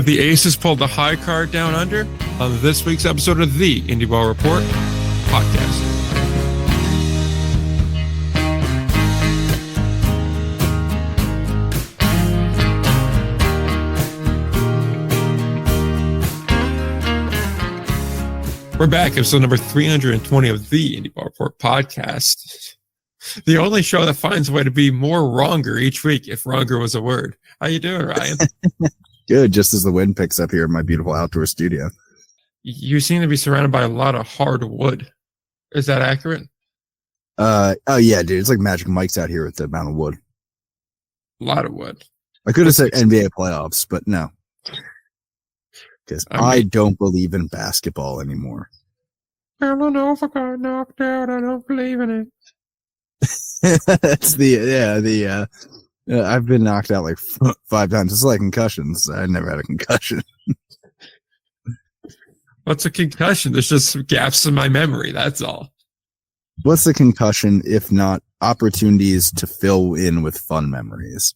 Have the Aces pulled the high card down under on this week's episode of the Indie Ball Report podcast. We're back, episode number 320 of the Indie Ball Report podcast. The only show that finds a way to be more wronger each week, if wronger was a word. How you doing, Ryan? Good, just as the wind picks up here in my beautiful outdoor studio. You seem to be surrounded by a lot of hard wood. Is that accurate? Oh yeah, dude. It's like Magic Mike's out here with the amount of wood. A lot of wood. I could have said NBA playoffs, but no. Because I don't believe in basketball anymore. I don't know if I got knocked out. I don't believe in it. That's I've been knocked out like 5 times. It's like concussions. I never had a concussion. What's a concussion? There's just gaps in my memory. That's all. What's a concussion if not opportunities to fill in with fun memories?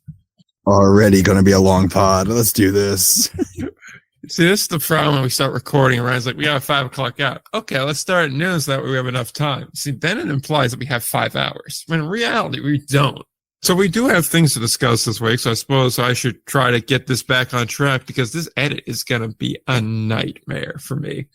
Already going to be a long pod. Let's do this. See, this is the problem when we start recording. Ryan's like, we got 5 o'clock out. Okay, let's start at noon so that way we have enough time. See, then it implies that we have 5 hours. When in reality, we don't. So we do have things to discuss this week, so I suppose I should try to get this back on track because this edit is going to be a nightmare for me.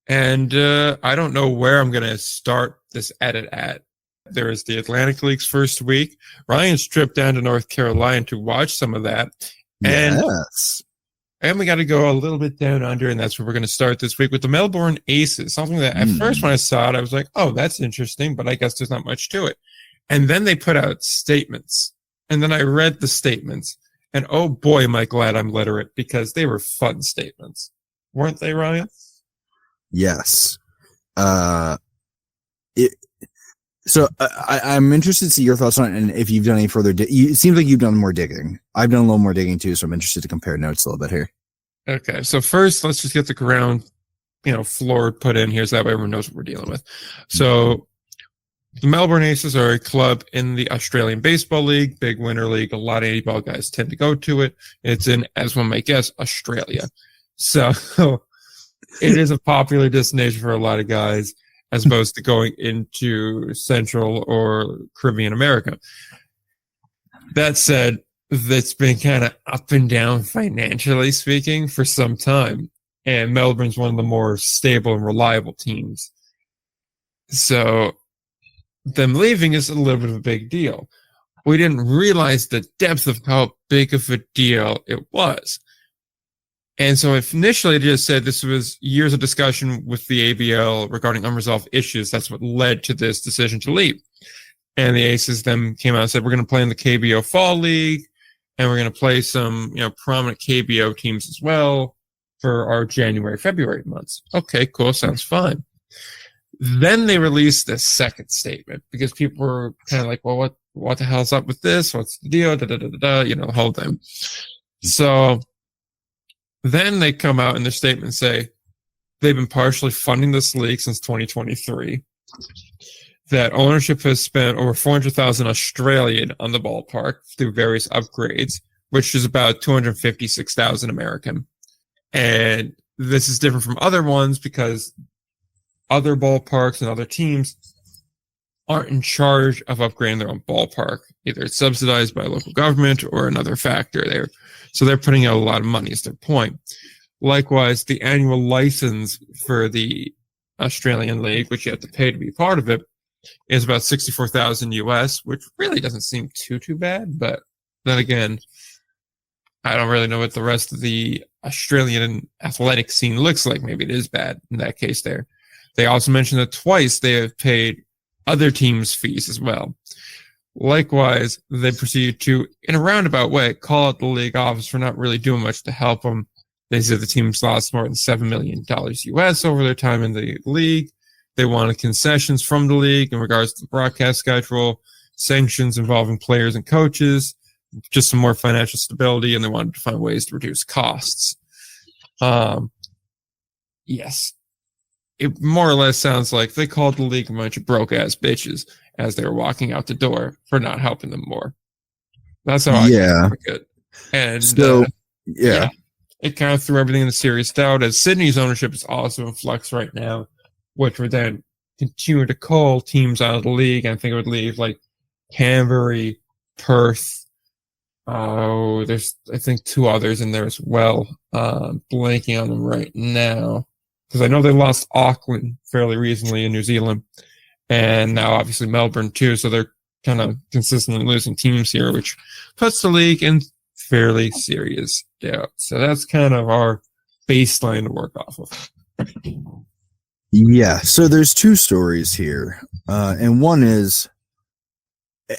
And I don't know where I'm going to start this edit at. There is the Atlantic League's first week. Ryan's tripped down to North Carolina to watch some of that. Yes. And we got to go a little bit down under, and that's where we're going to start this week with the Melbourne Aces. Something that at first when I saw it, I was like, oh, that's interesting, but I guess there's not much to it. And then they put out statements. And then I read the statements. And oh boy, am I glad I'm literate because they were fun statements. Weren't they, Ryan? Yes. I'm interested to see your thoughts on it and if you've done any further. It seems like you've done more digging. I've done a little more digging too, so I'm interested to compare notes a little bit here. Okay, so first, let's just get the ground, floor put in here so that way everyone knows what we're dealing with. So the Melbourne Aces are a club in the Australian Baseball League, big winter league. A lot of 80 ball guys tend to go to it. It's in, as one might guess, Australia. So it is a popular destination for a lot of guys, as opposed to going into Central or Caribbean America. That said, it's been kind of up and down financially speaking for some time. And Melbourne's one of the more stable and reliable teams. So them leaving is a little bit of a big deal. We didn't realize the depth of how big of a deal it was. And so initially they just said this was years of discussion with the ABL regarding unresolved issues. That's what led to this decision to leave. And the Aces then came out and said, we're going to play in the KBO Fall League, and we're going to play some, prominent KBO teams as well for our January, February months. Okay, cool. Sounds fine. Then they released the second statement because people were kind of like, well, what the hell's up with this? What's the deal? The whole thing. So then they come out in their statement and say they've been partially funding this league since 2023, that ownership has spent over 400,000 Australian on the ballpark through various upgrades, which is about 256,000 American. And this is different from other ones because other ballparks and other teams aren't in charge of upgrading their own ballpark. Either it's subsidized by local government or another factor there. So they're putting out a lot of money is their point. Likewise, the annual license for the Australian League, which you have to pay to be part of it, is about 64,000 US, which really doesn't seem too bad. But then again, I don't really know what the rest of the Australian athletic scene looks like. Maybe it is bad in that case there. They also mentioned that twice they have paid other teams' fees as well. Likewise, they proceeded to, in a roundabout way, call out the league office for not really doing much to help them. They said the team's lost more than $7 million US over their time in the league. They wanted concessions from the league in regards to the broadcast schedule, sanctions involving players and coaches, just some more financial stability, and they wanted to find ways to reduce costs. Yes. It more or less sounds like they called the league a bunch of broke-ass bitches as they were walking out the door for not helping them more. That's how I took it. And so, yeah. it kind of threw everything into serious doubt, as Sydney's ownership is also in flux right now, which would then continue to call teams out of the league. I think it would leave like Canterbury, Perth. Oh, there's I think 2 others in there as well. Blanking on them right now because I know they lost Auckland fairly recently in New Zealand, and now obviously Melbourne too. So they're kind of consistently losing teams here, which puts the league in fairly serious doubt. So that's kind of our baseline to work off of. Yeah, so there's 2 stories here, and one is,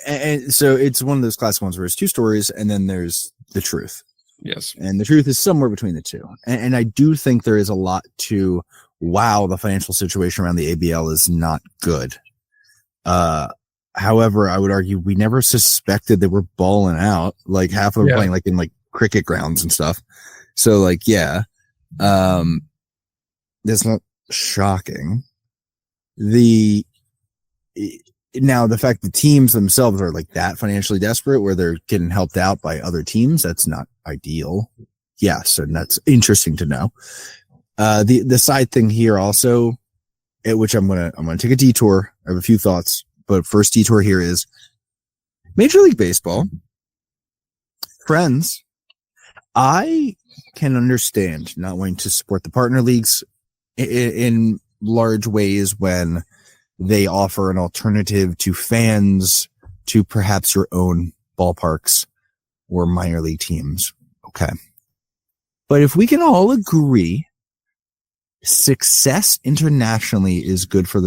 and so it's one of those classic ones where there's 2 stories, and then there's the truth. Yes, and the truth is somewhere between the 2. And I do think there is a lot to, wow, the financial situation around the ABL is not good. However, I would argue we never suspected they were balling out. Like half of them playing like in like cricket grounds and stuff. So like, yeah, that's not shocking. Now the fact that teams themselves are like that financially desperate where they're getting helped out by other teams, that's not ideal. Yes. And that's interesting to know. The side thing here also, which I'm going to take a detour. I have a few thoughts, but first detour here is Major League Baseball. Friends, I can understand not wanting to support the partner leagues in large ways when they offer an alternative to fans to perhaps your own ballparks or minor league teams. Okay. But if we can all agree success internationally is good for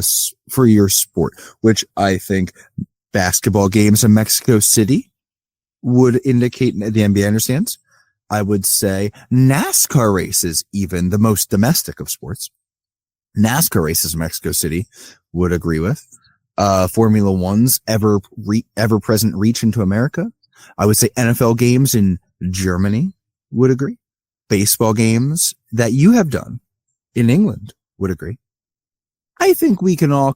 your sport, which I think basketball games in Mexico City would indicate the NBA understands. I would say NASCAR races, even the most domestic of sports, NASCAR races in Mexico City would agree with. Formula One's ever present reach into America. I would say NFL games in Germany would agree. Baseball games that you have done in England would agree. I think we can all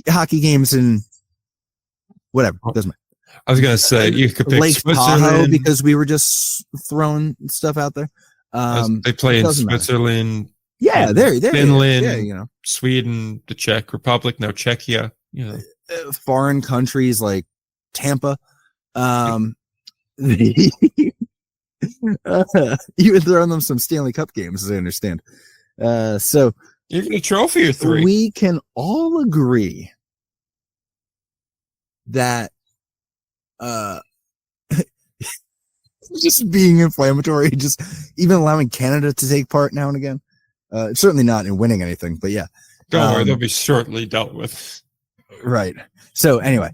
hockey games in whatever. Doesn't matter. I was going to say you could pick Lake Switzerland Tahoe because we were just throwing stuff out there. They play in Switzerland. Matter. Yeah, there, Finland, yeah, you know, Sweden, the Czech Republic, no Czechia, you know, foreign countries like Tampa. Even throwing them some Stanley Cup games, as I understand. So even a trophy or 3. We can all agree that just being inflammatory, just even allowing Canada to take part now and again. Certainly not in winning anything, but yeah. Don't worry, they'll be shortly dealt with. Right. So anyway,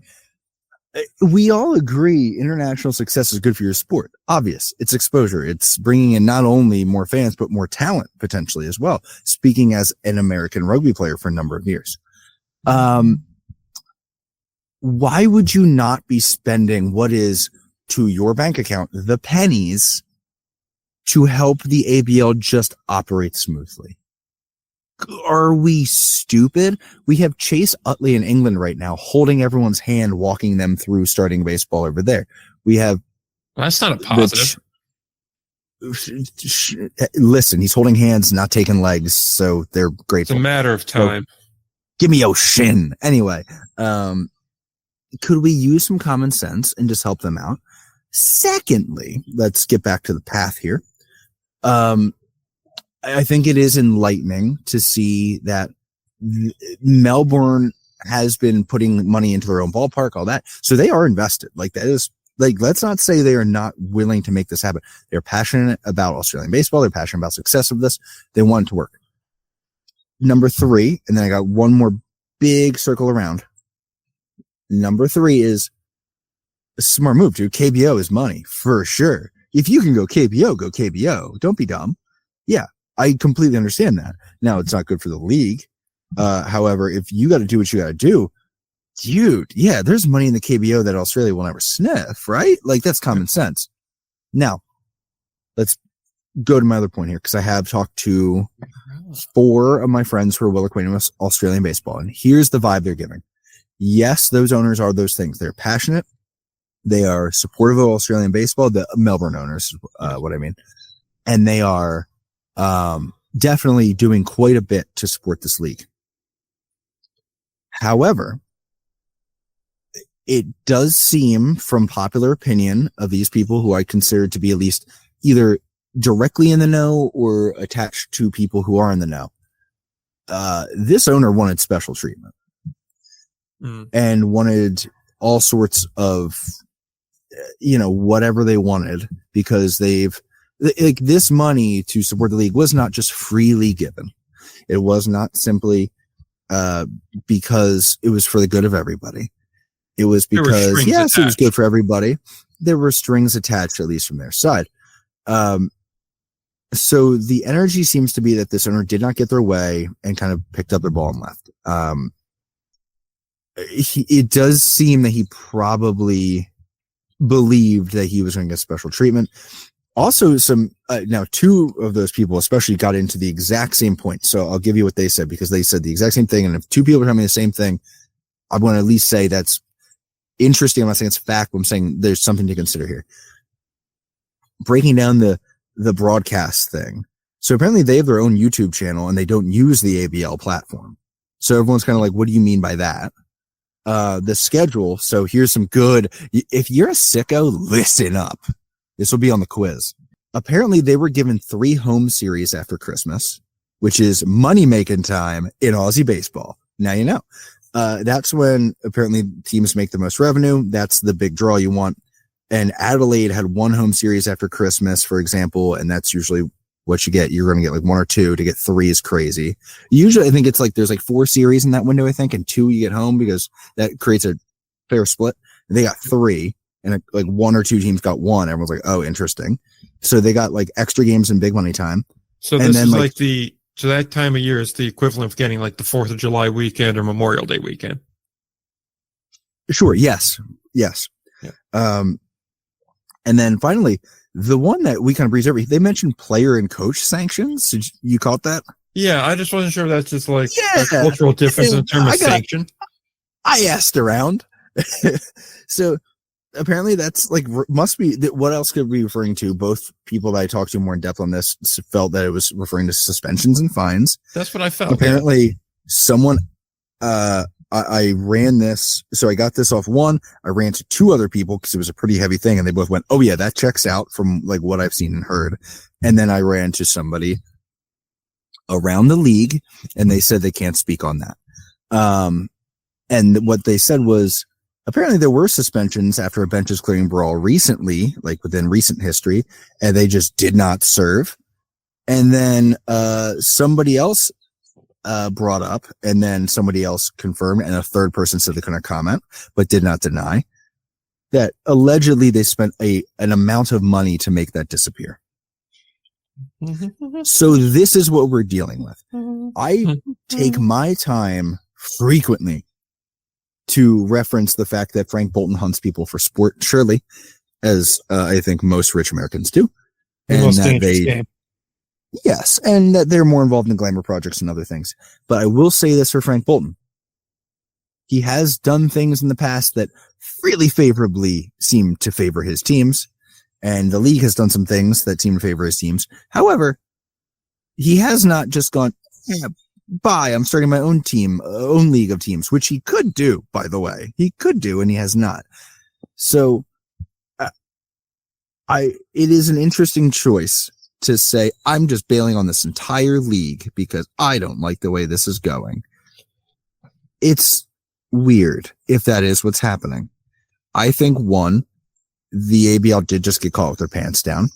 we all agree international success is good for your sport. Obvious. It's exposure. It's bringing in not only more fans, but more talent potentially as well. Speaking as an American rugby player for a number of years. Why would you not be spending what is to your bank account, the pennies, to help the ABL just operate smoothly? Are we stupid? We have Chase Utley in England right now holding everyone's hand, walking them through starting baseball over there. We have... Well, that's not a positive. Listen, he's holding hands, not taking legs, so they're grateful. It's a matter of time. So, give me your shin. Anyway, could we use some common sense and just help them out? Secondly, let's get back to the path here. I think it is enlightening to see that Melbourne has been putting money into their own ballpark, all that. So they are invested. Like that is like, let's not say they are not willing to make this happen. They're passionate about Australian baseball. They're passionate about success of this. They want it to work. Number 3, and then I got one more big circle around. Number 3 is a smart move, dude. KBO is money for sure. If you can go KBO, go KBO. Don't be dumb. Yeah, I completely understand that. Now, it's not good for the league. However, if you got to do what you got to do, dude, yeah, there's money in the KBO that Australia will never sniff, right? Like, that's common sense. Now, let's go to my other point here, because I have talked to 4 of my friends who are well acquainted with Australian baseball, and here's the vibe they're giving. Yes, those owners are those things. They're passionate. They are supportive of Australian baseball. The Melbourne owners, what I mean. and they are definitely doing quite a bit to support this league. However, it does seem, from popular opinion of these people who I consider to be at least either directly in the know or attached to people who are in the know, this owner wanted special treatment and wanted all sorts of, whatever they wanted, because like, this money to support the league was not just freely given. It was not simply because it was for the good of everybody. It was because, yes, it was good for everybody. There were strings attached, at least from their side. So the energy seems to be that this owner did not get their way and kind of picked up their ball and left. It does seem that he probably believed that he was going to get special treatment. Also, now two of those people especially got into the exact same point. So I'll give you what they said, because they said the exact same thing. And if two people are telling me the same thing, I want to at least say that's interesting. I'm not saying it's fact, but I'm saying there's something to consider here. Breaking down the broadcast thing. So apparently they have their own YouTube channel and they don't use the ABL platform. So everyone's kind of like, what do you mean by that? The schedule. So here's some good, if you're a sicko, listen up. This will be on the quiz. Apparently they were given 3 home series after Christmas, which is money-making time in Aussie baseball. Now you know. That's when apparently teams make the most revenue. That's the big draw you want. And Adelaide had 1 home series after Christmas, for example, and that's usually what you get. You're going to get like 1 or 2. To get 3 is crazy. Usually I think it's like there's like 4 series in that window, I think, and 2 you get home, because that creates a fair split. And they got 3, and like 1 or 2 teams got 1. Everyone's like, oh, interesting. So they got like extra games and big money time. So this is like so that time of year is the equivalent of getting like the 4th of July weekend or Memorial Day weekend. Sure. Yes. Yeah. And then finally, the one that we kind of breeze over, they mentioned player and coach sanctions. Did you caught that? Yeah, I just wasn't sure if that's just like a cultural difference in terms of sanction. I asked around. So apparently that's like, must be, what else could we be referring to? Both people that I talked to more in depth on this felt that it was referring to suspensions and fines. That's what I felt. Apparently someone, I ran this. So I got this off one. I ran to 2 other people because it was a pretty heavy thing. And they both went, oh yeah, that checks out from like what I've seen and heard. And then I ran to somebody around the league and they said they can't speak on that. And what they said was, apparently there were suspensions after a benches clearing brawl recently, like within recent history, and they just did not serve. And then, somebody else brought up, and then somebody else confirmed, and a third person said they couldn't comment, but did not deny that allegedly they spent an amount of money to make that disappear. So this is what we're dealing with. I take my time frequently to reference the fact that Frank Bolton hunts people for sport, surely, as I think most rich Americans do. And that they, yes, and that they're more involved in glamour projects and other things. But I will say this for Frank Bolton. He has done things in the past that really favorably seem to favor his teams, and the league has done some things that seem to favor his teams. However, he has not just gone, yeah, bye, I'm starting my own team, own league of teams, which he could do, by the way. He could do, and he has not. So, it is an interesting choice to say, I'm just bailing on this entire league because I don't like the way this is going. It's weird if that is what's happening. I think, one, the ABL did just get caught with their pants down.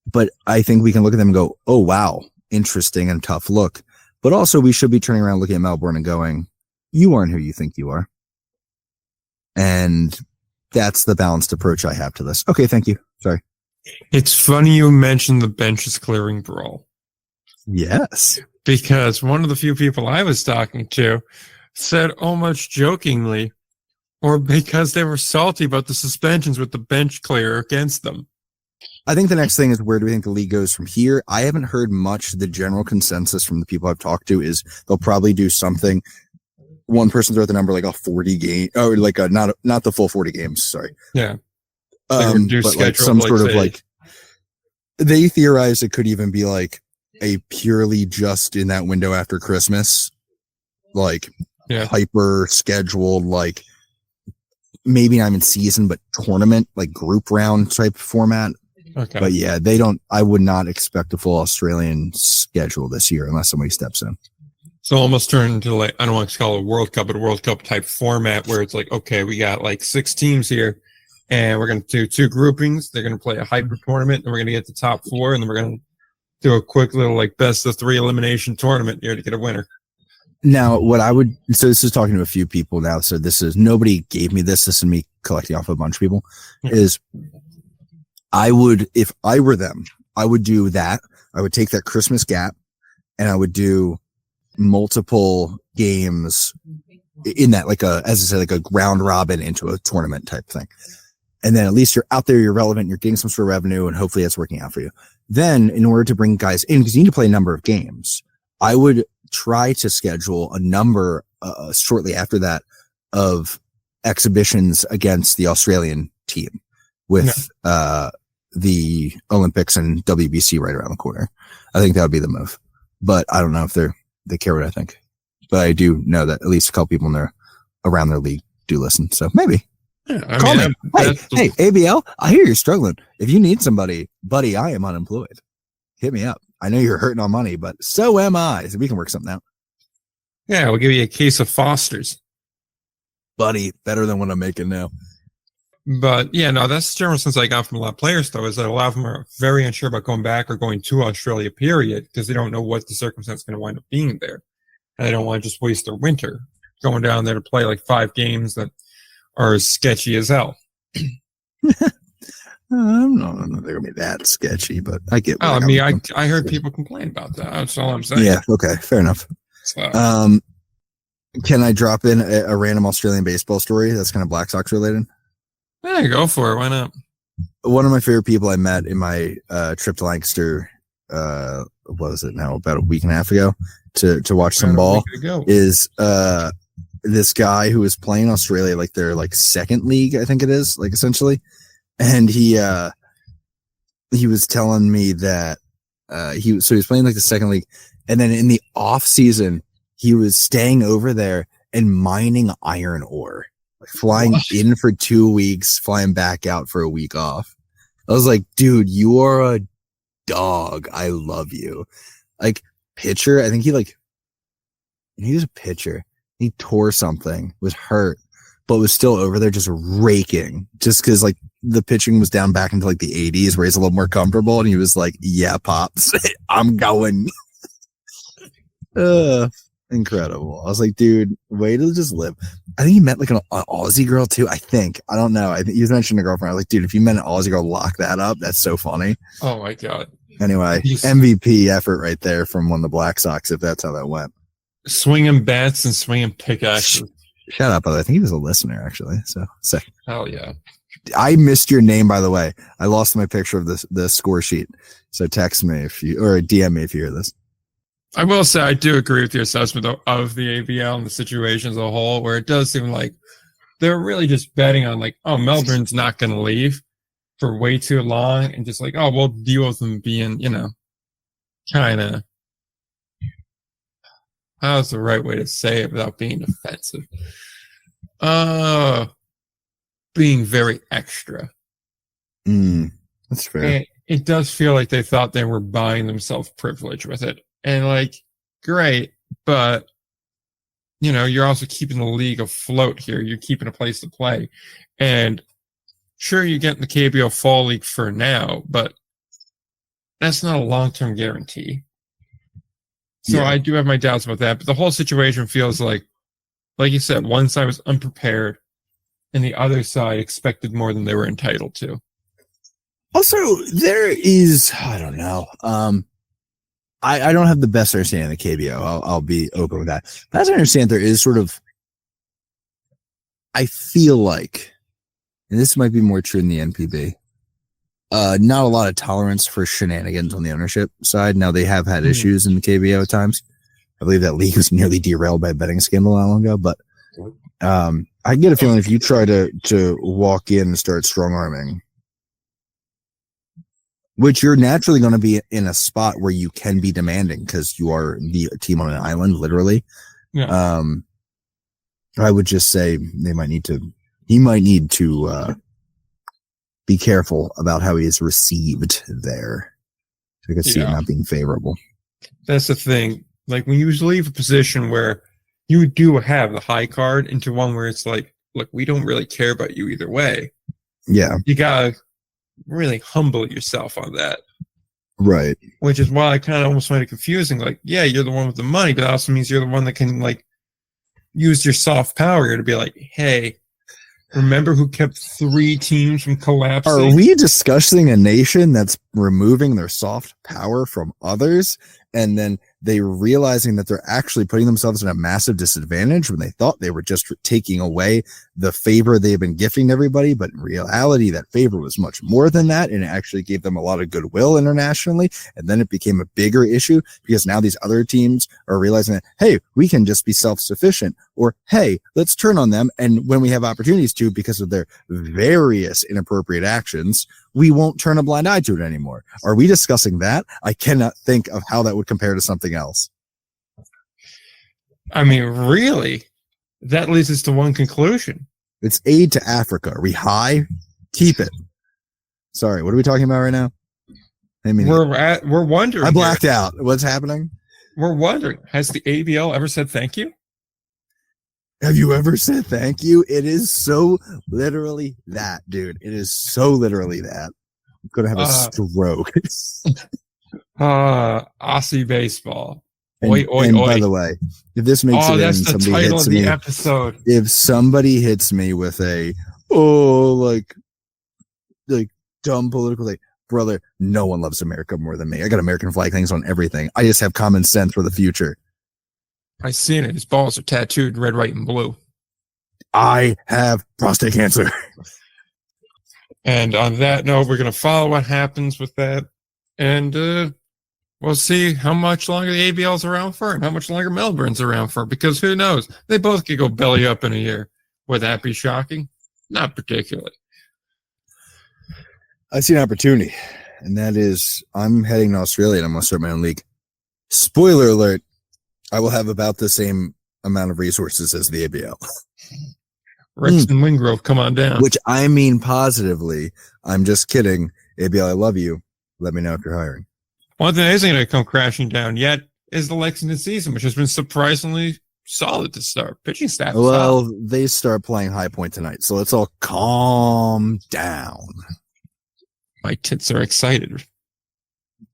But I think we can look at them and go, oh, wow, interesting and tough look. But also we should be turning around looking at Melbourne and going, you aren't who you think you are. And that's the balanced approach I have to this. Okay, thank you. Sorry. It's funny you mentioned the benches clearing brawl. Yes. Because one of the few people I was talking to said almost jokingly, or because they were salty about the suspensions with the bench clear against them. I think the next thing is, where do we think the league goes from here? I haven't heard much. The general consensus from the people I've talked to is they'll probably do something. One person threw out the number like a 40 game, or like a not the full 40 games. Sorry. Yeah. But like some sort of like They theorize it could even be like a purely just in that window after Christmas, like hyper scheduled, like maybe not even season, but tournament, like group round type format. Okay. But yeah, they don't. I would not expect a full Australian schedule this year unless somebody steps in. So almost turn into like, I don't want to call it a World Cup, but a World Cup type format where it's like, okay, we got like 6 teams here, and we're going to do 2 groupings. They're going to play a hyper tournament, and we're going to get the top 4, and then we're going to do a quick little like best of 3 elimination tournament here to get a winner. Now, what I would, so this is talking to a few people now. So this is, nobody gave me this. This is me collecting off a bunch of people. Is I would, if I were them, I would do that. I would take that Christmas gap, and I would do multiple games in that, like a, as I said, like a round robin into a tournament type thing. And then at least you're out there, you're relevant, you're getting some sort of revenue, and hopefully that's working out for you. Then in order to bring guys in, because you need to play a number of games, I would try to schedule a number shortly after that of exhibitions against the Australian team with the Olympics and WBC right around the corner. I think that would be the move, but I don't know if they care what I think. But I do know that at least a couple people in there around their league do listen. So maybe. Yeah, Call me. Hey, ABL, I hear you're struggling. If you need somebody, buddy, I am unemployed. Hit me up. I know you're hurting on money, but so am I. So we can work something out. Yeah, we'll give you a case of Foster's. Buddy, better than what I'm making now. But yeah, no, that's the general sense I got from a lot of players, though, is that a lot of them are very unsure about going back or going to Australia, period, because they don't know what the circumstance is going to wind up being there. And they don't want to just waste their winter going down there to play like 5 games that are as sketchy as hell. I'm not they're gonna be that sketchy, but I get. I mean, I heard people complain about that. That's all I'm saying. Yeah. Okay. Fair enough. So. Can I drop in a random Australian baseball story that's kind of Black Sox related? Yeah, go for it. Why not? One of my favorite people I met in my trip to Lancaster, what was it now? About a week and a half ago to watch some ball is this guy who was playing Australia, like their like second league, I think it is, like essentially. And he was telling me that he was playing like the second league, and then in the off season he was staying over there and mining iron ore, like flying in for 2 weeks, flying back out for a week off. I was like, dude, you are a dog. I love you. Like pitcher, I think he was a pitcher. He tore something, was hurt, but was still over there just raking, just because like the pitching was down back into like the 80s where he's a little more comfortable, and he was like, yeah, pops, I'm going. Incredible. I was like, dude, way to just live. I think he met like an Aussie girl too. I don't know. I think you mentioned a girlfriend. I was like, dude, if you met an Aussie girl, lock that up. That's so funny. Oh my God. Anyway, MVP effort right there from one of the Black Sox, if that's how that went. Swinging bats and swinging pickaxes. Shout out, by the way. I think he was a listener, actually. So sick. Hell yeah. I missed your name, by the way. I lost my picture of the score sheet. So text me or DM me if you hear this. I will say I do agree with your assessment of the ABL and the situation as a whole, where it does seem like they're really just betting on like, oh, Melbourne's not going to leave for way too long, and just like, oh, we'll deal with them being, kind of, how's the right way to say it without being offensive? Being very extra. That's fair. And it does feel like they thought they were buying themselves privilege with it. And like, great, but you're also keeping the league afloat here. You're keeping a place to play. And sure, you're getting the KBO Fall League for now, but that's not a long-term guarantee. So I do have my doubts about that. But the whole situation feels like you said, one side was unprepared and the other side expected more than they were entitled to. Also, there is, I don't know. I don't have the best understanding of the KBO. I'll be open with that. But as I understand, there is sort of, I feel like, and this might be more true in the NPB, not a lot of tolerance for shenanigans on the ownership side. Now, they have had issues in the KBO at times. I believe that league was nearly derailed by a betting scandal not long ago. But I get a feeling if you try to walk in and start strong arming which you're naturally going to be in a spot where you can be demanding because you are the team on an island, literally. Yeah. I would just say he might need to be careful about how he is received there. I could see it not being favorable. That's the thing. Like when you leave a position where you do have the high card into one where it's like, look, we don't really care about you either way. Yeah. You gotta really humble yourself on that. Right. Which is why I kind of almost find it confusing. Like, yeah, you're the one with the money, but that also means you're the one that can like use your soft power to be like, hey, remember who kept 3 teams from collapsing? Are we discussing a nation that's removing their soft power from others and then they realizing that they're actually putting themselves in a massive disadvantage when they thought they were just taking away the favor they've been gifting everybody? But in reality, that favor was much more than that. And it actually gave them a lot of goodwill internationally. And then it became a bigger issue because now these other teams are realizing that, hey, we can just be self-sufficient, or, hey, let's turn on them. And when we have opportunities to, because of their various inappropriate actions, we won't turn a blind eye to it anymore. Are we discussing that? I cannot think of how that would compare to something else. I mean, really? That leads us to one conclusion. It's aid to Africa. Are we high? Keep it. Sorry, what are we talking about right now? I mean, we're wondering. I blacked out. What's happening? We're wondering, has the ABL ever said thank you? Have you ever said thank you? It is so literally that, dude. It is so literally that. I'm going to have a stroke. Aussie baseball. Oi, oi, oi. By the way, if this makes it that's in, the somebody title hits of the me, episode. If somebody hits me with a, like dumb political thing, brother, no one loves America more than me. I got American flag things on everything. I just have common sense for the future. I seen it. His balls are tattooed red, white, and blue. I have prostate cancer. And on that note, we're going to follow what happens with that. And we'll see how much longer the ABL's around for and how much longer Melbourne's around for. Because who knows? They both could go belly up in a year. Would that be shocking? Not particularly. I see an opportunity. And that is, I'm heading to Australia and I'm going to start my own league. Spoiler alert. I will have about the same amount of resources as the ABL. Rex and Wingrove, come on down. Which I mean positively. I'm just kidding. ABL, I love you. Let me know if you're hiring. One thing that isn't going to come crashing down yet is the Lexington season, which has been surprisingly solid to start. Pitching staff is solid. They start playing High Point tonight, so let's all calm down. My tits are excited.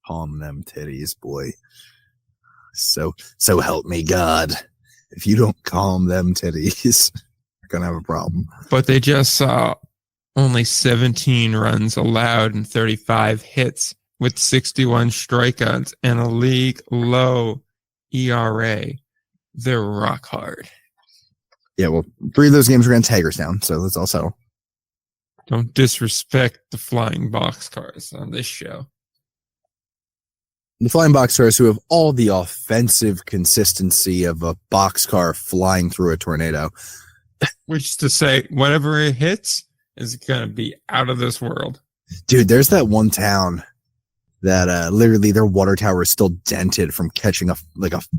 Calm them titties, boy. So help me God. If you don't calm them titties, you're going to have a problem. But they just saw only 17 runs allowed and 35 hits with 61 strikeouts and a league low ERA. They're rock hard. Yeah, well, 3 of those games are against Hagerstown, so let's all settle. Don't disrespect the flying boxcars on this show. The flying boxcars who have all the offensive consistency of a boxcar flying through a tornado. Which is to say, whatever it hits is going to be out of this world. Dude, there's that one town that literally their water tower is still dented from catching a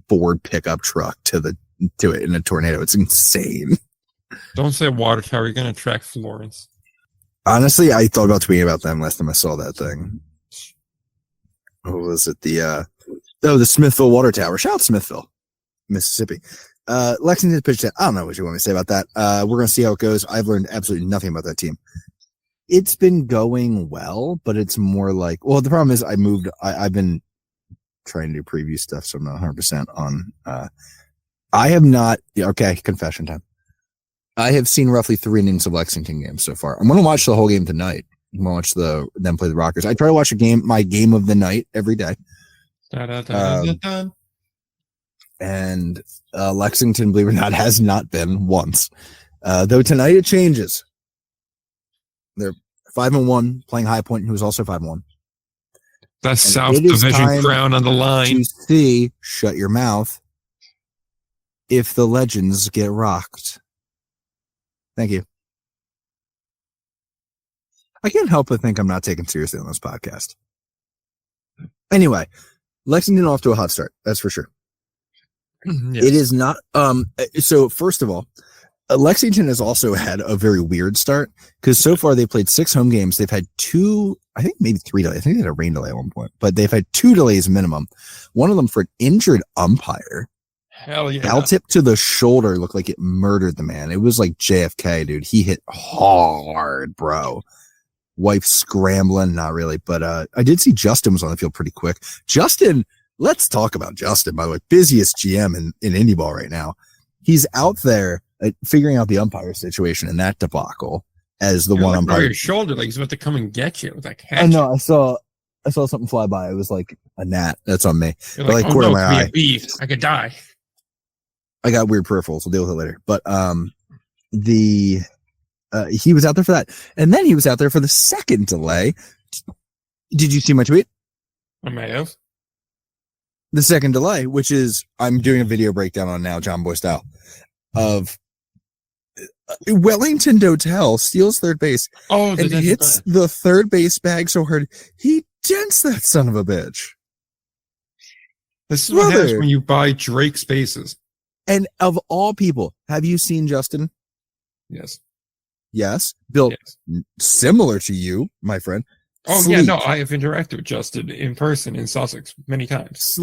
Ford pickup truck to it in a tornado. It's insane. Don't say water tower. You're going to attract Florence. Honestly, I thought about tweeting about them last time I saw that thing. What was it? The Smithville water tower. Shout out Smithville, Mississippi. Lexington pitched it. I don't know what you want me to say about that. We're going to see how it goes. I've learned absolutely nothing about that team. It's been going well, but it's more like, well, the problem is I've been trying to do preview stuff, so I'm not 100% on. I have not. Okay, confession time. I have seen roughly 3 innings of Lexington games so far. I'm going to watch the whole game tonight. I'm going to watch them play the Rockers. I try to watch my game of the night every day. And Lexington, believe it or not, has not been once. Though tonight it changes. They're 5-1, playing High Point, who's also 5-1. That's South Division crown on the line. To see, shut your mouth, if the Legends get rocked. Thank you. I can't help but think I'm not taken seriously on this podcast. Anyway, Lexington off to a hot start. That's for sure. Yes. It is not. So first of all, Lexington has also had a very weird start because so far they played 6 home games. They've had 2, I think maybe 3 delays. I think they had a rain delay at one point, but they've had 2 delays minimum. One of them for an injured umpire. Hell yeah. Foul tip to the shoulder looked like it murdered the man. It was like JFK, dude. He hit hard, bro. Wife scrambling, not really, but I did see Justin was on the field pretty quick. Justin, let's talk about Justin, by the way. Busiest GM in Indy ball right now. He's out there figuring out the umpire situation in that debacle as the one umpire. Your shoulder, like he's about to come and get you. Like, I know. I saw something fly by. It was like a gnat. That's on me. You're like, corner of my eye. A bee. I could die. I got weird peripherals. We'll deal with it later. But he was out there for that, and then he was out there for the second delay. Did you see my tweet? I may have. The second delay, which is I'm doing a video breakdown on now, John Boy style, of Wellington Dotel steals third base and hits the third base bag so hard he dents that son of a bitch. This is what happens when you buy Drake spaces. And of all people, have you seen Justin? Yes. Yes. Built similar to you, my friend. Oh, sleek. Yeah, no, I have interacted with Justin in person in Sussex many times.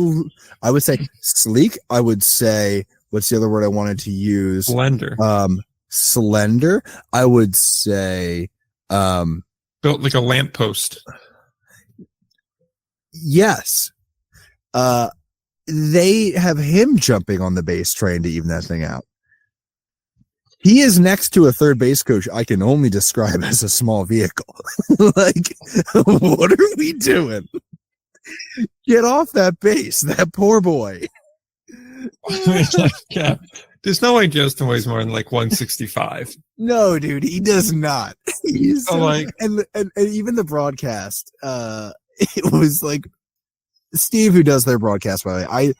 I would say sleek. I would say, what's the other word I wanted to use? Slender. Slender. I would say built like a lamppost. Yes. They have him jumping on the base trying to even that thing out. He is next to a third base coach I can only describe as a small vehicle. Like, what are we doing? Get off that base, that poor boy. Yeah. There's no way Justin weighs more than like 165. No, dude, he does not. He's so like, and even the broadcast, it was like Steve, who does their broadcast, by the way,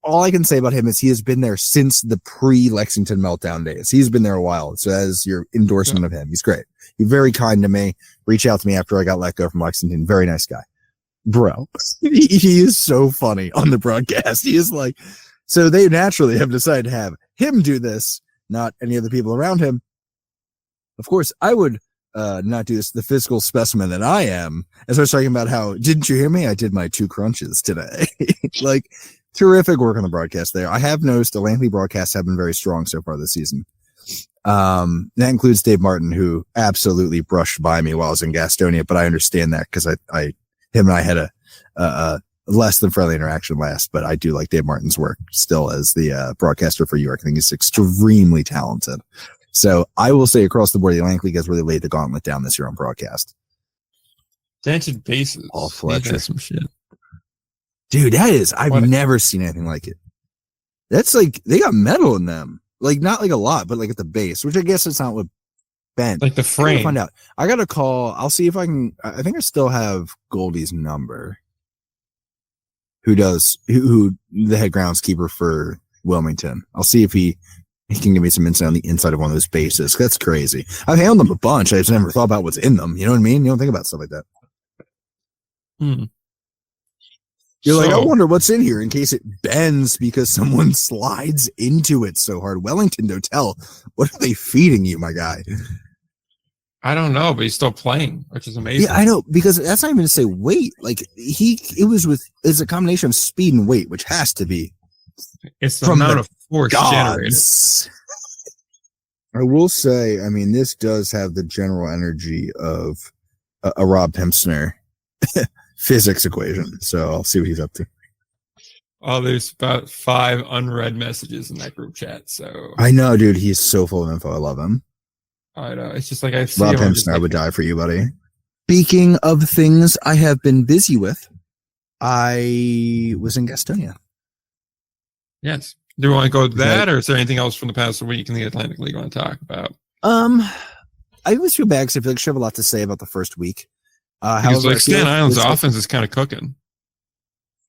all I can say about him is he has been there since the pre-Lexington meltdown days. He's been there a while. So as your endorsement of him, he's great. He's very kind to me. Reach out to me after I got let go from Lexington. Very nice guy. Bro, he is so funny on the broadcast. He is like, so they naturally have decided to have him do this, not any of the people around him. Of course, I would not do this, the physical specimen that I am. As I was talking about how, didn't you hear me? I did my 2 crunches today. Like, terrific work on the broadcast there. I have noticed the Langley broadcasts have been very strong so far this season. That includes Dave Martin, who absolutely brushed by me while I was in Gastonia, but I understand that because him and I had a less than friendly interaction last, but I do like Dave Martin's work still as the broadcaster for York. I think he's extremely talented. So I will say across the board, the Atlantic League has really laid the gauntlet down this year on broadcast. Dented bases. All Fletcher. Some shit. Dude, I've never seen anything like it. That's like, they got metal in them. Like, not like a lot, but like at the base, which I guess it's not what bent. Like the frame. Find out. I got to call. I'll see if I can. I think I still have Goldie's number. Who the head groundskeeper for Wilmington. I'll see if he can give me some insight on the inside of one of those bases. That's crazy. I've handled them a bunch. I just never thought about what's in them. You know what I mean? You don't think about stuff like that. You're like, I wonder what's in here in case it bends because someone slides into it so hard. Wellington Dotel, what are they feeding you, my guy? I don't know, but he's still playing, which is amazing. Yeah, I know, because that's not even to say weight. Like, it's a combination of speed and weight, which has to be. It's the amount of force generated. I will say, I mean, this does have the general energy of a Rob Hemsner physics equation. So I'll see what he's up to. Oh, there's about 5 unread messages in that group chat. So I know, dude, he's so full of info. I love him. I know. It's just like I see Rob Hemsner, I would die for you, buddy. Speaking of things I have been busy with, I was in Gastonia. Yes. Do you want to go with that, or is there anything else from the past week in the Atlantic League you want to talk about? I always feel bad because I feel like I have a lot to say about the first week. Because like Staten Island's offense is kind of cooking.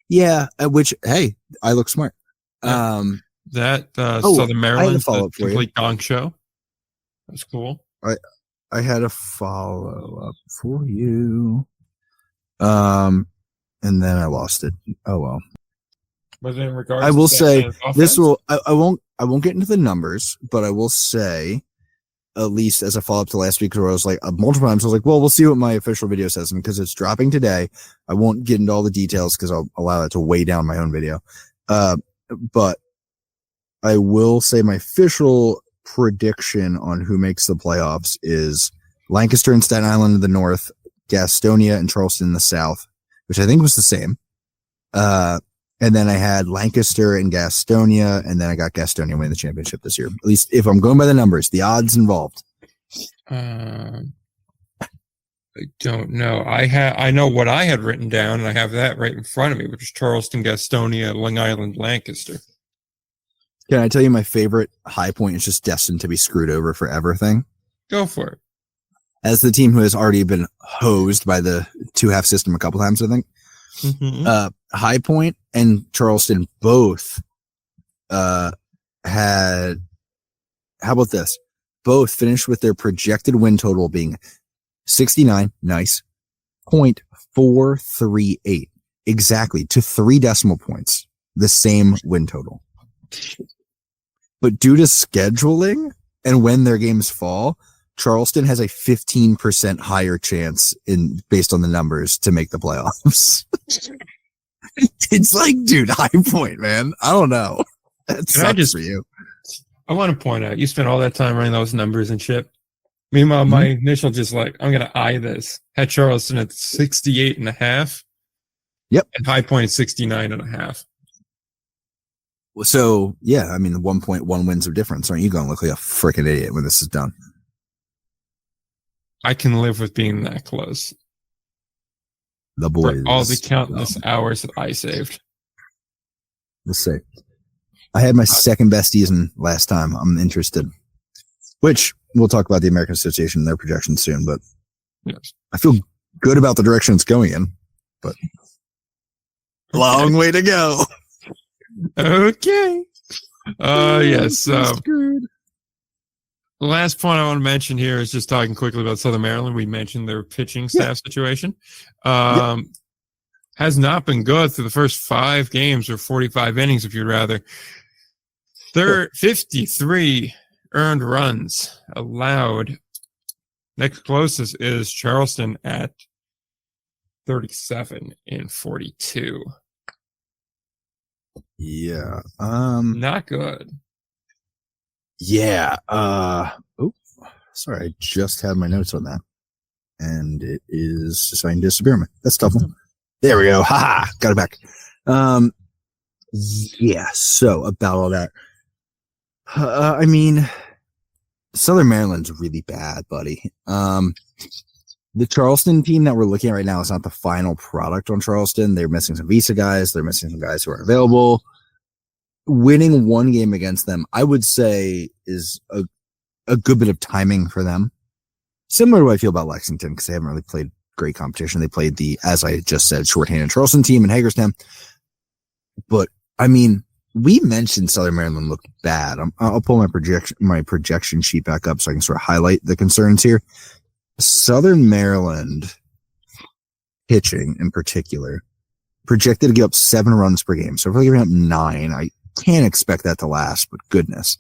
Yeah, which, hey, I look smart. That Southern Maryland complete gong show. That's cool. I had a follow-up for you. and then I lost it. Oh well. But in regards, I will to say offense, this will. I won't get into the numbers, but I will say, at least as a follow up to last week, where I was like multiple times, I was like, well, we'll see what my official video says, and because it's dropping today, I won't get into all the details because I'll allow that to weigh down my own video. But I will say my official prediction on who makes the playoffs is Lancaster and Staten Island in the north, Gastonia and Charleston in the south, which I think was the same. And then I had Lancaster and Gastonia, and then I got Gastonia winning the championship this year. At least if I'm going by the numbers, the odds involved. I don't know. I know what I had written down, and I have that right in front of me, which is Charleston, Gastonia, Long Island, Lancaster. Can I tell you my favorite high point is just destined to be screwed over forever thing? Go for it. As the team who has already been hosed by the 2-half system a couple times, I think. Mm-hmm. High Point and Charleston both had, how about this? Both finished with their projected win total being 69, nice, 0.438. Exactly, to 3 decimal points, the same win total. But due to scheduling and when their games fall, Charleston has a 15% higher chance based on the numbers to make the playoffs. It's like, dude, High Point, man. I don't know. That sucks for you. I want to point out, you spent all that time running those numbers and shit. Meanwhile, my initial just like, I'm going to eye this. Had Charleston at 68.5. Yep. And High Point at 69.5. So, yeah, I mean, the 1.1 wins of difference. Aren't you going to look like a freaking idiot when this is done? I can live with being that close. The boys. For all the countless hours that I saved. We'll see. I had my second best season last time. I'm interested. Which, we'll talk about the American Association and their projections soon, but yes. I feel good about the direction it's going in. But long way to go. Okay. Yes. The last point I want to mention here is just talking quickly about Southern Maryland. We mentioned their pitching staff situation. Has not been good through the first 5 games or 45 innings, if you'd rather. They're 53 earned runs allowed. Next closest is Charleston at 37 in 42. Yeah. Not good. Yeah. Sorry, I just had my notes on that. And it is deciding to disappear me. That's tough. There we go. Ha! Got it back. Yeah, so about all that. I mean, Southern Maryland's really bad, buddy. The Charleston team that we're looking at right now is not the final product on Charleston. They're missing some visa guys. They're missing some guys who are available. Winning one game against them, I would say, is a good bit of timing for them. Similar to what I feel about Lexington, because they haven't really played great competition. They played the, as I just said, shorthanded Charleston team in Hagerstown. But, I mean, we mentioned Southern Maryland looked bad. I'll pull my projection sheet back up so I can sort of highlight the concerns here. Southern Maryland pitching in particular projected to give up 7 runs per game. So if we're giving up 9, I can't expect that to last, but goodness.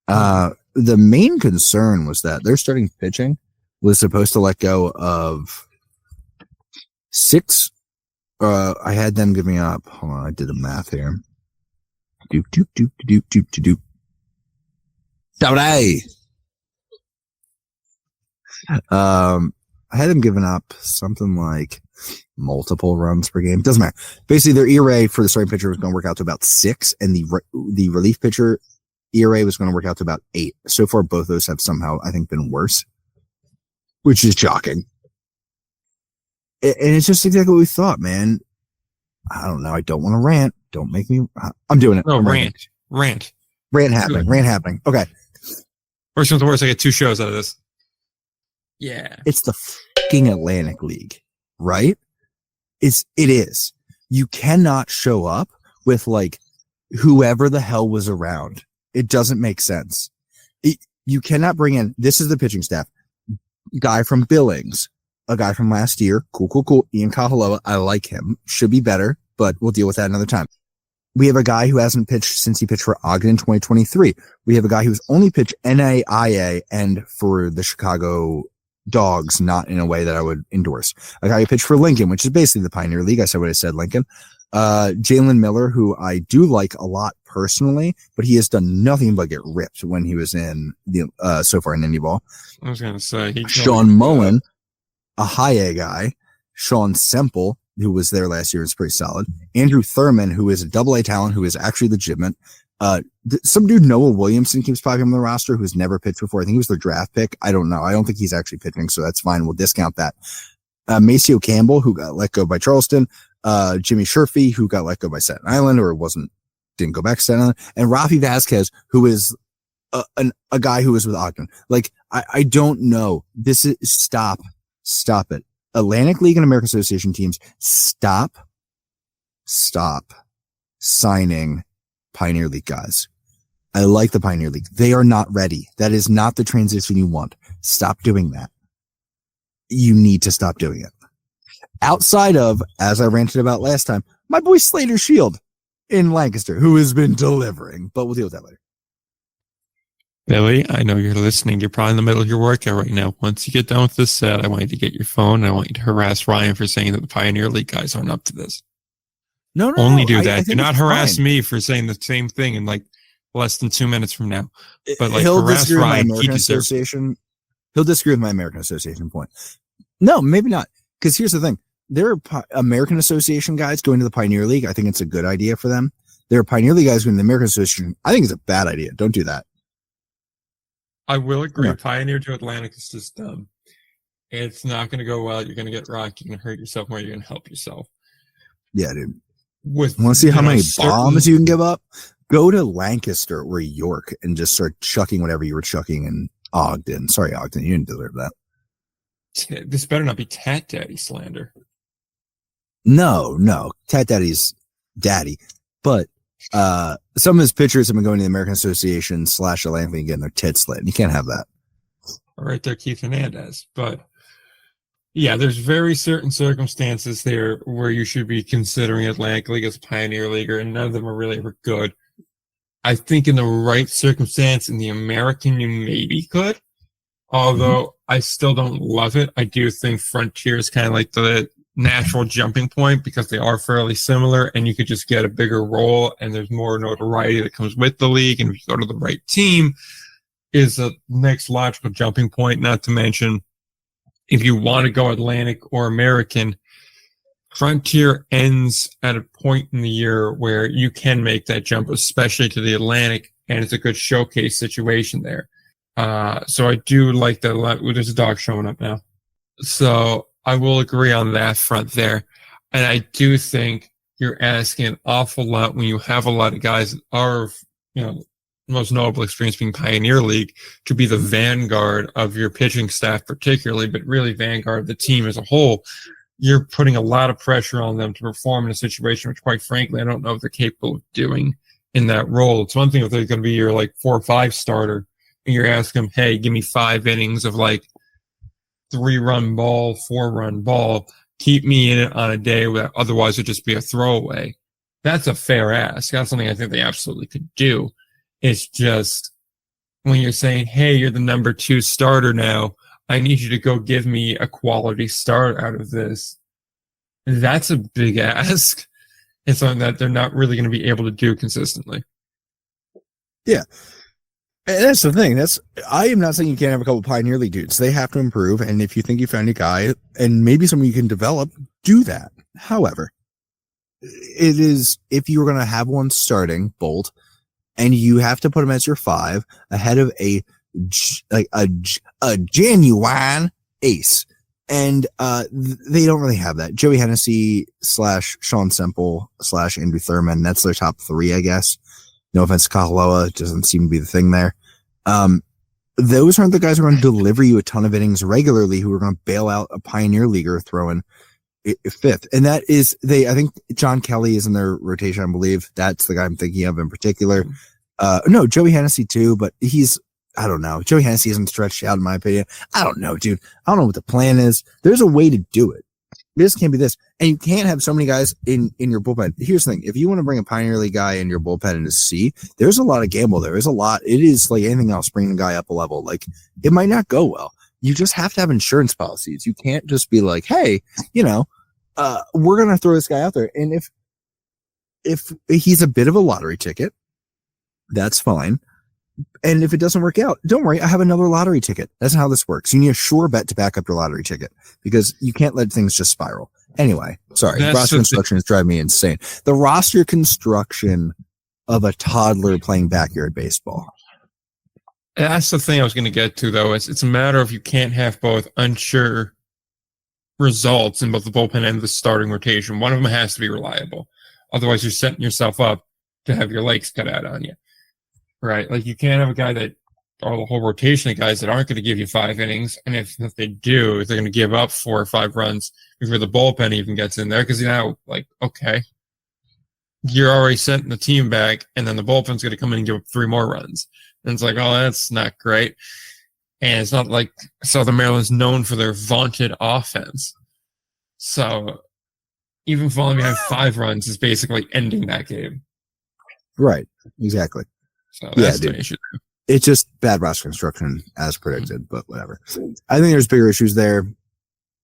The main concern was that their starting pitching was supposed to let go of 6. I had them giving up. Hold on, I did the math here. Doop, doop, doop, doop, doop, doop, doop. I had them giving up something like multiple runs per game. Doesn't matter. Basically, their ERA for the starting pitcher was going to work out to about 6, and the relief pitcher ERA was going to work out to about 8. So far, both those have somehow, I think, been worse, which is shocking. And it's just exactly what we thought, man. I don't know. I don't want to rant. Don't make me. I'm doing it. No, rant happening. Okay. Worst comes to worst, I get 2 shows out of this. Yeah. It's the fucking Atlantic League, right? It is. You cannot show up with like whoever the hell was around. It doesn't make sense. You cannot bring in, this is the pitching staff, guy from Billings, a guy from last year. Cool. Ian Kahaloa. I like him. Should be better, but we'll deal with that another time. We have a guy who hasn't pitched since he pitched for Ogden in 2023. We have a guy who's only pitched NAIA and for the Chicago Dogs, not in a way that I would endorse. A guy who pitched for Lincoln, which is basically the Pioneer League. I said what I said, Lincoln. Jalen Miller, who I do like a lot personally, but he has done nothing but get ripped when he was in the so far in Indy ball. I was going to say Sean Mullen, a high A guy. Sean Semple, who was there last year, is pretty solid. Andrew Thurman, who is a double A talent, who is actually legitimate. Some dude, Noah Williamson, keeps popping on the roster, who's never pitched before. I think he was their draft pick. I don't know. I don't think he's actually pitching, so that's fine. We'll discount that. Maceo Campbell, who got let go by Charleston. Jimmy Sherfy, who got let go by Staten Island or didn't go back to Staten Island. And Rafi Vasquez, who is a guy who was with Ogden. Like, I don't know. This is stop it. Atlantic League and American Association teams, stop signing Pioneer League guys. I like the Pioneer League. They are not ready. That is not the transition you want. Stop doing that. You need to stop doing it. Outside of, as I ranted about last time, my boy Slater Shield in Lancaster, who has been delivering, but we'll deal with that later. Billy, I know you're listening. You're probably in the middle of your workout right now. Once you get done with this set, I want you to get your phone. And I want you to harass Ryan for saying that the Pioneer League guys aren't up to this. No. Only do that. Do not harass me for saying the same thing in like less than 2 minutes from now. But like harass Ryan, he deserves it. He'll disagree with my American Association point. No, maybe not. Because here's the thing. There are American Association guys going to the Pioneer League. I think it's a good idea for them. There are Pioneer League guys going to the American Association. I think it's a bad idea. Don't do that. I will agree. Yeah. Pioneer to Atlantic is just dumb. It's not going to go well. You're going to get rocked. You're going to hurt yourself more. You're going to help yourself. Yeah, dude. Want to see how many bombs you can give up? Go to Lancaster or York and just start chucking whatever you were chucking in Ogden. Sorry, Ogden. You didn't deserve that. This better not be Tat Daddy slander. No. Tat Daddy's daddy. But some of his pitchers have been going to the American Association / Atlantic and getting their tits slit. You can't have that. All right there, Keith Hernandez. But yeah, there's very certain circumstances there where you should be considering Atlantic League as a Pioneer Leaguer, and none of them are really ever good. I think in the right circumstance, in the American, you maybe could. Although I still don't love it. I do think Frontier is kind of like the natural jumping point because they are fairly similar and you could just get a bigger role and there's more notoriety that comes with the league. And if you go to the right team is the next logical jumping point. Not to mention, if you want to go Atlantic or American, Frontier ends at a point in the year where you can make that jump, especially to the Atlantic, and it's a good showcase situation there. So I do like that a lot. Ooh, there's a dog showing up now. So I will agree on that front there. And I do think you're asking an awful lot when you have a lot of guys that are, most notable experience being Pioneer League to be the vanguard of your pitching staff particularly, but really vanguard of the team as a whole. You're putting a lot of pressure on them to perform in a situation which, quite frankly, I don't know if they're capable of doing in that role. It's one thing if they're going to be your 4 or 5 starter and you're asking them, hey, give me 5 innings of 3-run ball, 4-run ball, keep me in it on a day where otherwise it'd just be a throwaway. That's a fair ask. That's something I think they absolutely could do. It's just when you're saying, hey, you're the number 2 starter now, I need you to go give me a quality start out of this. That's a big ask. It's something that they're not really going to be able to do consistently. Yeah. And that's the thing. I am not saying you can't have a couple of Pioneer League dudes. They have to improve. And if you think you found a guy and maybe someone you can develop, do that. However, it is, if you're going to have one starting, Bolt, and you have to put him as your 5 ahead of a genuine ace. And they don't really have that. Joey Hennessy / Sean Semple / Andrew Thurman. That's their top 3, I guess. No offense to Kahaloa. It doesn't seem to be the thing there. Those aren't the guys who are going to deliver you a ton of innings regularly, who are going to bail out a Pioneer Leaguer throwing 5th. And that is, I think John Kelly is in their rotation, I believe. That's the guy I'm thinking of in particular. No, Joey Hennessy too, but he's I don't know. Joey Hennessy isn't stretched out, in my opinion. I don't know, dude. I don't know what the plan is. There's a way to do it. This can't be this. And you can't have so many guys in your bullpen. Here's the thing. If you want to bring a Pioneer League guy in your bullpen into C, there's a lot of gamble there. There's a lot. It is like anything else, bringing a guy up a level. Like, it might not go well. You just have to have insurance policies. You can't just be like, hey, we're going to throw this guy out there. And if he's a bit of a lottery ticket, that's fine. And if it doesn't work out, don't worry. I have another lottery ticket. That's how this works. You need a sure bet to back up your lottery ticket because you can't let things just spiral. Anyway, sorry. Roster construction is driving me insane. The roster construction of a toddler playing backyard baseball. That's the thing I was going to get to, though. It's a matter of you can't have both unsure results in both the bullpen and the starting rotation. One of them has to be reliable. Otherwise, you're setting yourself up to have your legs cut out on you. Right? Like, you can't have a guy or the whole rotation of guys that aren't going to give you 5 innings. And if they do, they're going to give up 4 or 5 runs before the bullpen even gets in there. Because, okay, you're already sending the team back, and then the bullpen's going to come in and give up 3 more runs. And it's like, oh, that's not great. And it's not like Southern Maryland's known for their vaunted offense. So even falling behind 5 runs is basically ending that game. Right. Exactly. So that's the issue. It's just bad roster construction as predicted, but whatever. I think there's bigger issues there.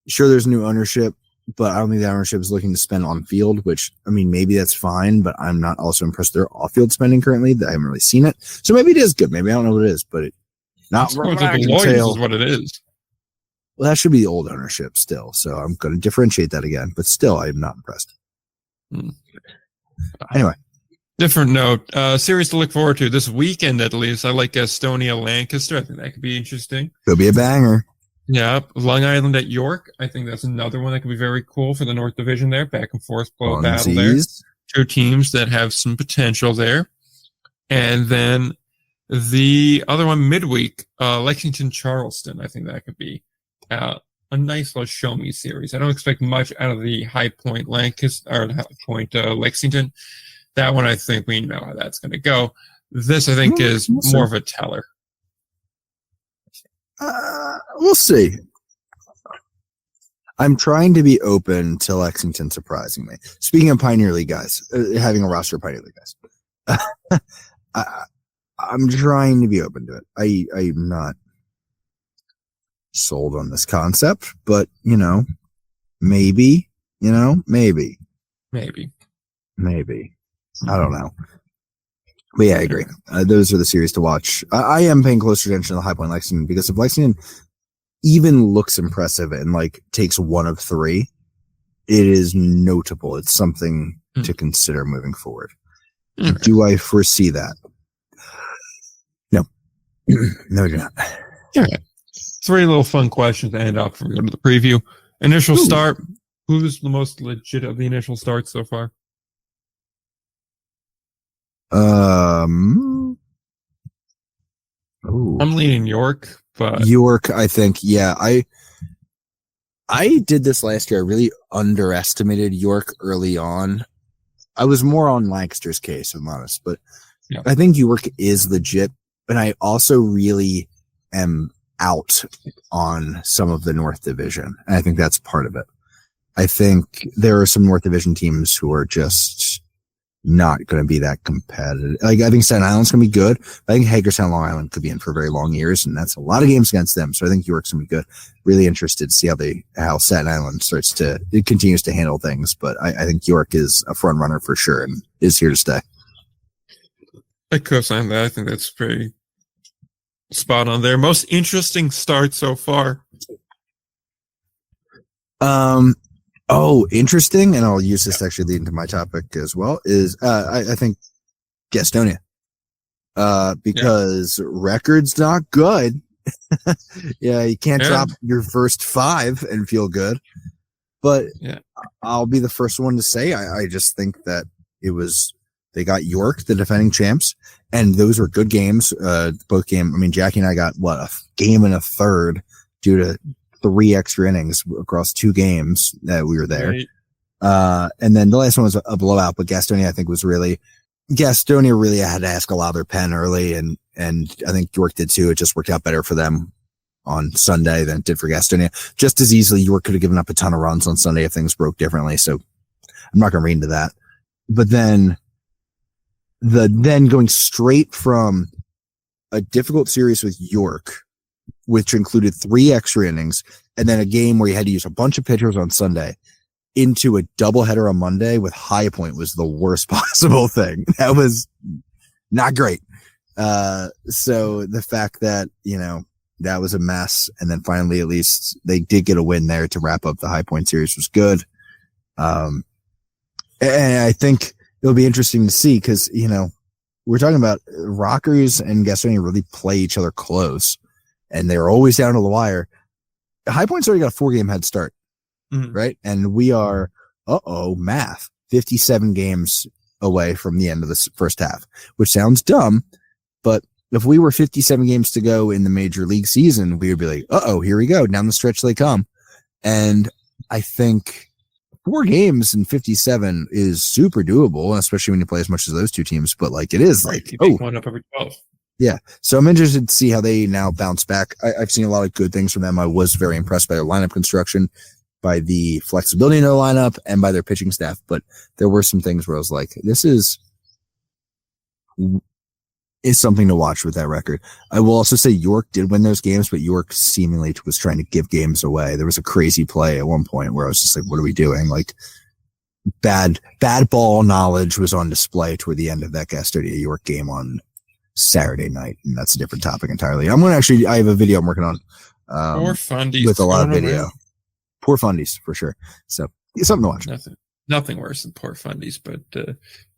Sure, there's new ownership, but I don't think the ownership is looking to spend on field, which, I mean, maybe that's fine, but I'm not also impressed with their off-field spending currently. I haven't really seen it. So maybe it is good. Maybe I don't know what it is, but not what is what it is. Well, that should be the old ownership still. So I'm going to differentiate that again, but still, I am not impressed. Anyway. Different note, series to look forward to this weekend at least. I like Gastonia Lancaster. I think that could be interesting. Could be a banger. Yeah, Long Island at York. I think that's another one that could be very cool for the North Division there. Back and forth blow battle there. 2 teams that have some potential there. And then the other one midweek, Lexington Charleston. I think that could be a nice little show me series. I don't expect much out of the High Point Lancaster or High Point Lexington. That one, I think we know how that's going to go. This, I think, is more of a teller. We'll see. I'm trying to be open to Lexington surprising me. Speaking of Pioneer League guys, having a roster of Pioneer League guys, I'm trying to be open to it. I'm not sold on this concept, but, maybe. I don't know. But yeah, I agree. Those are the series to watch. I am paying closer attention to the High Point Lexington because if Lexington even looks impressive and takes 1 of 3, it is notable. It's something to consider moving forward. Do I foresee that? No. No, I do not. All right. 3 little fun questions to end up before we go to the preview. Initial start. Who's the most legit of the initial starts so far? I'm leaning York, but York, I think, yeah. I did this last year. I really underestimated York early on. I was more on Lancaster's case, if I'm honest, but I think York is legit. And I also really am out on some of the North Division. And I think that's part of it. I think there are some North Division teams who are just not going to be that competitive. I think Staten Island's going to be good. I think Hagerstown, Long Island could be in for very long years, and that's a lot of games against them. So I think York's going to be good. Really interested to see how Staten Island continues to handle things. But I think York is a front runner for sure and is here to stay. I co-sign that. I think that's pretty spot on there. Most interesting start so far. Interesting, and I'll use this to actually lead into my topic as well, is I think Gastonia. Because record's not good. Yeah, you can't drop your first 5 and feel good. But I'll be the first one to say I just think that they got York, the defending champs, and those were good games. Both games, Jackie and I got a game and a third due to 3 extra innings across 2 games that we were there. Right. And then the last one was a blowout, but Gastonia, I think, was really Gastonia really had to ask a lot of their pen early, and I think York did too. It just worked out better for them on Sunday than it did for Gastonia. Just as easily, York could have given up a ton of runs on Sunday if things broke differently. So I'm not going to read into that. But then going straight from a difficult series with York, which included 3 extra innings, and then a game where you had to use a bunch of pitchers on Sunday, into a doubleheader on Monday with High Point was the worst possible thing. That was not great. So the fact that, that was a mess. And then finally, at least they did get a win there to wrap up the High Point series was good. And I think it'll be interesting to see because, we're talking about Rockers and Gastonia really play each other close and they're always down to the wire. High Point's already got a 4-game head start. Mm-hmm. Right. And we are, math, 57 games away from the end of the first half, which sounds dumb. But if we were 57 games to go in the major league season, we would be like, here we go. Down the stretch they come. And I think 4 games in 57 is super doable, especially when you play as much as those 2 teams. But it is one up every 12. Yeah. So I'm interested to see how they now bounce back. I've seen a lot of good things from them. I was very impressed by their lineup construction, by the flexibility in their lineup, and by their pitching staff. But there were some things where I was like, this is something to watch with that record. I will also say York did win those games, but York seemingly was trying to give games away. There was a crazy play at one point where I was just like, what are we doing? Bad ball knowledge was on display toward the end of that Gastonia York game on Saturday night. And that's a different topic entirely. I have a video I'm working on Poor Fundies with a lot of video. Poor Fundies for sure. So something to watch. Nothing worse than poor Fundies, but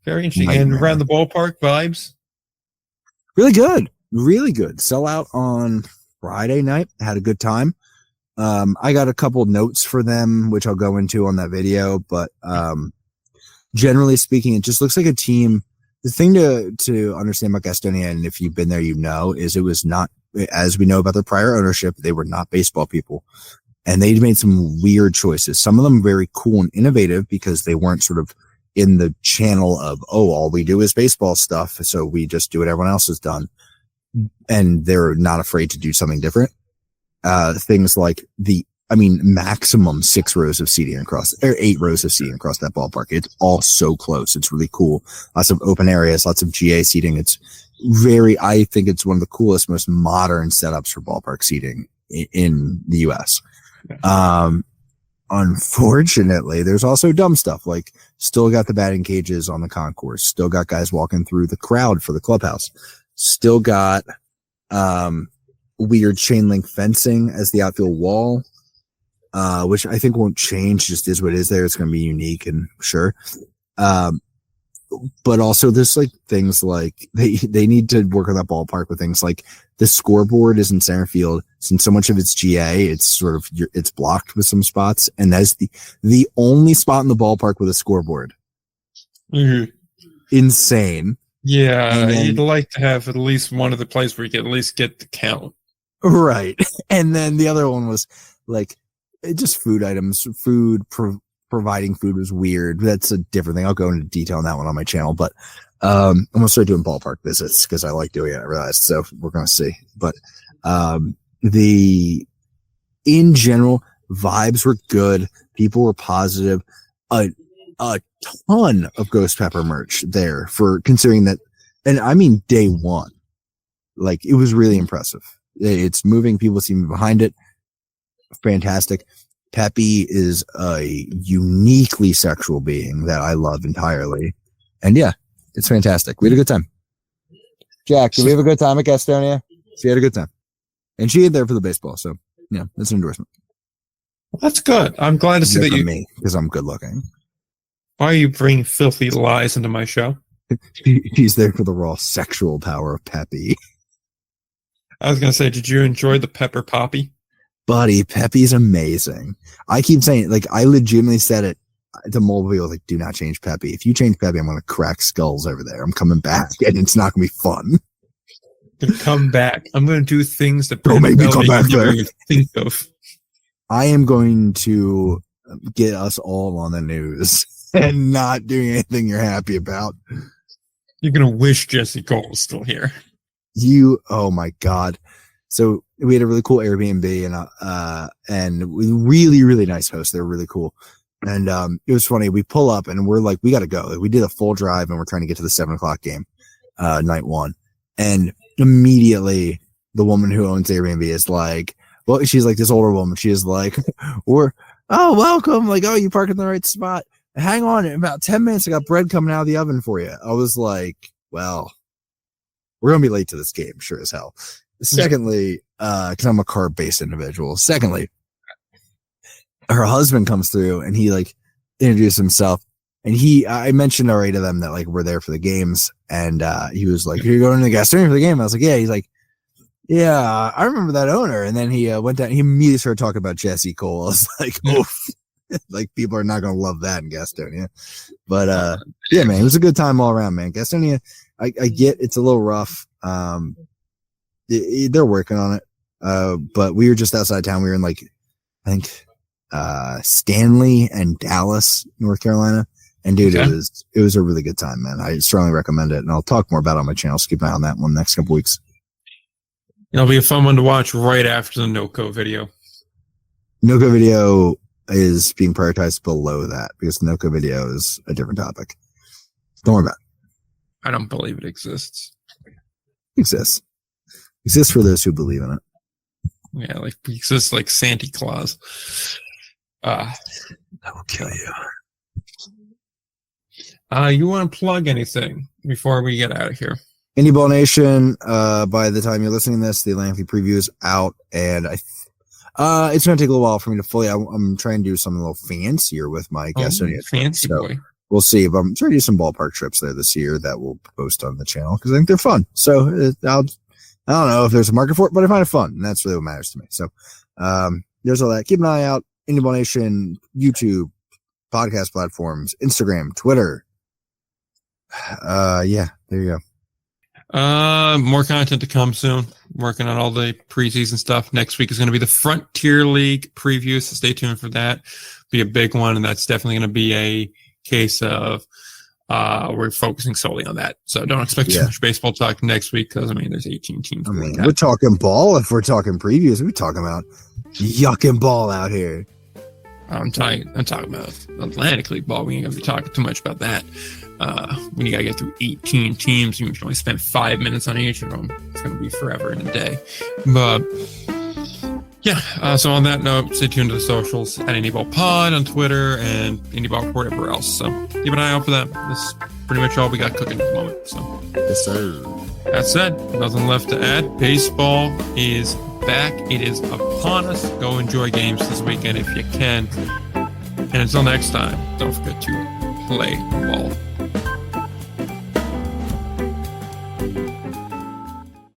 very interesting. Nightmare. And around the ballpark vibes, really good. Sell out on Friday night. Had a good time. I got a couple notes for them, which I'll go into on that video. But generally speaking, it just looks like a team. The thing to understand about Gastonia, and if you've been there, is it was not, as we know about their prior ownership, they were not baseball people. And they made some weird choices. Some of them very cool and innovative because they weren't sort of in the channel of, all we do is baseball stuff. So we just do what everyone else has done. And they're not afraid to do something different. Things like maximum 6 rows of seating across, or 8 rows of seating across that ballpark. It's all so close. It's really cool. Lots of open areas, lots of GA seating. I think it's one of the coolest, most modern setups for ballpark seating in the US. Unfortunately, there's also dumb stuff, still got the batting cages on the concourse, still got guys walking through the crowd for the clubhouse, still got weird chain link fencing as the outfield wall, which I think won't change, just is what is there. It's going to be unique and sure. But also there's things they need to work on that ballpark with things like the scoreboard is in center field. Since so much of it's GA, it's blocked with some spots. And that's the only spot in the ballpark with a scoreboard. Mm-hmm. Insane. Yeah. You'd like to have at least one of the places where you can at least get the count. Right. And then the other one was just food items, providing food was weird. That's a different thing. I'll go into detail on that one on my channel, but I'm gonna start doing ballpark visits because I like doing it. I realized, so we're gonna see. But in general, vibes were good. People were positive. A ton of Ghost Pepper merch there for considering that, and I mean day one. It was really impressive. It's moving. People seem behind it. Fantastic. Peppy is a uniquely sexual being that I love entirely. And yeah, it's fantastic. We had a good time. Jack, did we have a good time at Gastonia? She had a good time. And she ain't there for the baseball, so yeah, that's an endorsement. Well, that's good. I'm glad to see that you... me, because I'm good looking. Why are you bringing filthy lies into my show? He's there for the raw sexual power of Peppy. I was going to say, did you enjoy the pepper poppy? Buddy, Peppy's amazing. I keep saying, I legitimately said it to multiple people, do not change Peppy. If you change Peppy, I'm going to crack skulls over there. I'm coming back, and it's not going to be fun. To come back. I'm going to do things that don't make me come back there. Think of. I am going to get us all on the news and not doing anything you're happy about. You're gonna wish Jesse Cole was still here. Oh my God. So we had a really cool Airbnb and really, really nice hosts. They were really cool. And it was funny. We pull up and we're like, we got to go. Like, we did a full drive and we're trying to get to the 7:00 game, night one. And immediately the woman who owns Airbnb is like, well, she's like this older woman. She is like, welcome. Like, oh, you parked in the right spot. Hang on. In about 10 minutes, I got bread coming out of the oven for you. I was like, well, we're going to be late to this game. Sure as hell. Secondly, cause I'm a carb based individual. Secondly, her husband comes through and he like introduced himself, and I mentioned already to them that like we're there for the games, and he was like, "You're going to the gas station for the game?" I was like, "Yeah." He's like, "Yeah, I remember that owner." And then he went down. He immediately started talking about Jesse Cole. I was like, "Oof." Like, people are not going to love that in Gastonia. But yeah, man, it was a good time all around, man. Gastonia, I get it's a little rough. They're working on it. But we were just outside town. We were in like, I think, Stanley and Dallas, North Carolina. And dude, okay. It was a really good time, man. I strongly recommend it. And I'll talk more about it on my channel. So keep an eye on that one next couple weeks. It'll be a fun one to watch right after the NoCo video. NoCo video is being prioritized below that because the NoCo video is a different topic. Don't worry about it. I don't believe it exists. Exists for those who believe in it. Yeah, like it exists like Santa Claus. I will kill you. You want to plug anything before we get out of here? Indie Ball Nation. By the time you're listening to this, the Atlantic preview is out, and it's going to take a little while for me to fully. I'm trying to do something a little fancier with my Gastonia. Fancy boy. We'll see. But I'm trying to do some ballpark trips there this year that we'll post on the channel because I think they're fun. So I don't know if there's a market for it, but I find it fun, and that's really what matters to me. So there's all that. Keep an eye out. Indie Ball Nation, YouTube, podcast platforms, Instagram, Twitter. Yeah, there you go. More content to come soon. Working on all the preseason stuff. Next week is going to be the Frontier League preview, so stay tuned for that. Be a big one, and that's definitely going to be a case of we're focusing solely on that. So don't expect too much baseball talk next week because, I mean, there's 18 teams. I mean, we're talking ball. If we're talking previews, we're talking about yucking ball out here. I'm talking about Atlantic League ball. We ain't going to be talking too much about that. When you got to get through 18 teams, you can only spend 5 minutes on each of them. It's going to be forever in a day. But yeah, so on that note, stay tuned to the socials at IndieBallPod on Twitter and IndieBall wherever else. So keep an eye out for that. This is pretty much all we got cooking at the moment. So yes, sir. That said, nothing left to add. Baseball is back. It is upon us. Go enjoy games this weekend if you can. And until next time, don't forget to play ball.